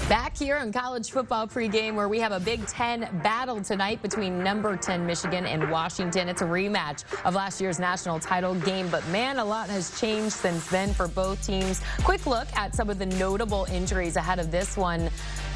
Back here in college football pregame where we have a Big Ten battle tonight between number 10 Michigan and Washington. It's a rematch of last year's national title game, but man, a lot has changed since then for both teams. Quick look at some of the notable injuries ahead of this one.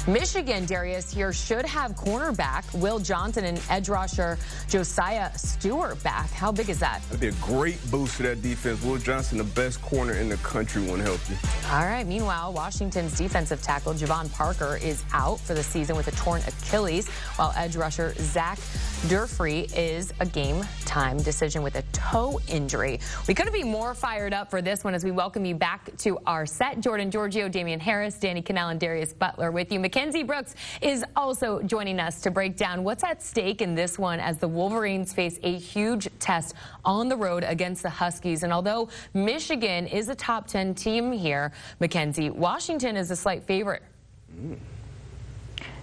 Michigan, Darius, here should have cornerback Will Johnson and edge rusher Josiah Stewart back. How big is that? That'd be a great boost to that defense. Will Johnson, the best corner in the country, won't help you. All right. Meanwhile, Washington's defensive tackle Javon Parker is out for the season with a torn Achilles, while edge rusher Zach Durfree is a game-time decision with a toe injury. We couldn't be more fired up for this one as we welcome you back to our set. Jordan Giorgio, Damien Harris, Danny Kanell, and Darius Butler with you. Mackenzie Brooks is also joining us to break down what's at stake in this one as the Wolverines face a huge test on the road against the Huskies. And although Michigan is a top 10 team here, Mackenzie, Washington is a slight favorite.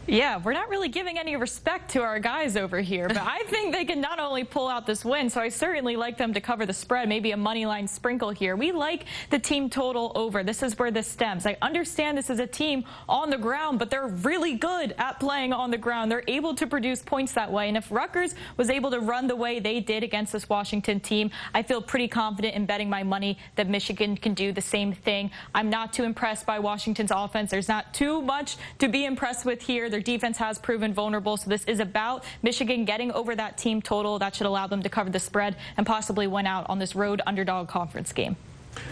Yeah, we're not really giving any respect to our guys over here, but I think they can not only pull out this win, so I certainly like them to cover the spread, maybe a money line sprinkle here. We like the team total over. This is where this stems. I understand this is a team on the ground, but they're really good at playing on the ground. They're able to produce points that way, and if Rutgers was able to run the way they did against this Washington team, I feel pretty confident in betting my money that Michigan can do the same thing. I'm not too impressed by Washington's offense. There's not too much to be impressed with here. Their defense has proven vulnerable, so this is about Michigan getting over that team total. That should allow them to cover the spread and possibly win out on this road underdog conference game.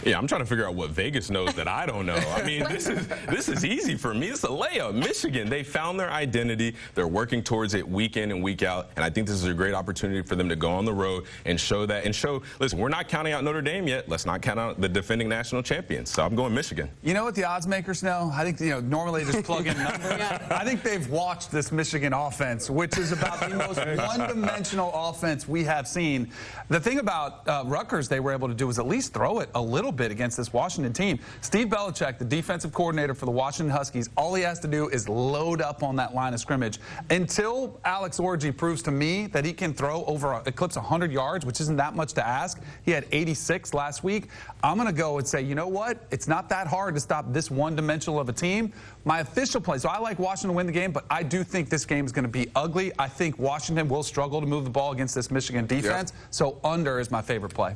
Yeah, I'm trying to figure out what Vegas knows that I don't know. I mean, this is easy for me. It's a layup. Michigan, they found their identity. They're working towards it week in and week out, and I think this is a great opportunity for them to go on the road and show that. And show, listen, we're not counting out Notre Dame yet. Let's not count out the defending national champions. So I'm going Michigan. You know what the odds makers know? I think, normally they just plug in numbers. I think they've watched this Michigan offense, which is about the most one-dimensional offense we have seen. The thing about Rutgers they were able to do was at least throw it a little bit against this Washington team. Steve Belichick, the defensive coordinator for the Washington Huskies, all he has to do is load up on that line of scrimmage. Until Alex Orji proves to me that he can throw over eclipse 100 yards, which isn't that much to ask. He had 86 last week. I'm going to go and say, you know what? It's not that hard to stop this one-dimensional of a team. My official play, so I like Washington to win the game, but I do think this game is going to be ugly. I think Washington will struggle to move the ball against this Michigan defense, so under is my favorite play.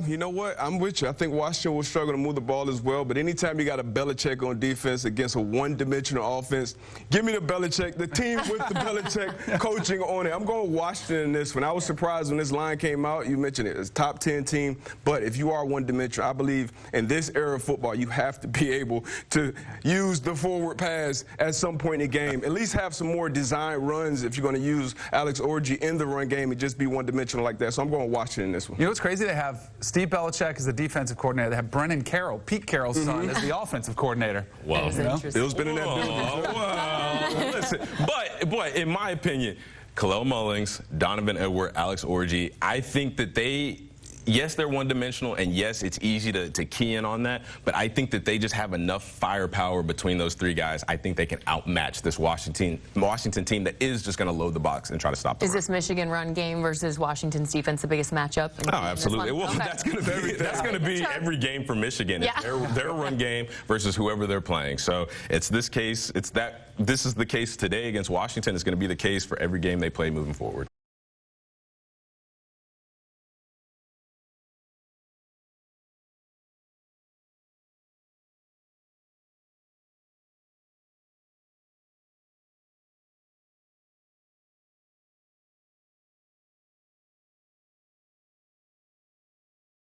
You know what? I'm with you. I think Washington will struggle to move the ball as well, but anytime you got a Belichick on defense against a one-dimensional offense, give me the Belichick, the team with the Belichick coaching on it. I'm going Washington in this one. I was surprised when this line came out. You mentioned it. It's a top 10 team, but if you are one-dimensional, I believe in this era of football, you have to be able to use the forward pass at some point in the game. At least have some more design runs if you're going to use Alex Orji in the run game and just be one-dimensional like that. So I'm going Washington in this one. You know what's crazy? They have Steve Belichick as the defensive coordinator. They have Brennan Carroll, Pete Carroll's son, as the offensive coordinator. Wow. Bill's been in that building. Wow. Listen, but in my opinion, Kalel Mullings, Donovan Edward, Alex Orji, I think that yes, they're one-dimensional, and yes, it's easy to key in on that, but I think that they just have enough firepower between those three guys. I think they can outmatch this Washington team that is just going to load the box and try to stop them. Is this Michigan run game versus Washington's defense the biggest matchup? Oh, absolutely. Well, that's going to be every game for Michigan. Yeah. Their run game versus whoever they're playing. So it's this case. This is the case today against Washington. It's going to be the case for every game they play moving forward.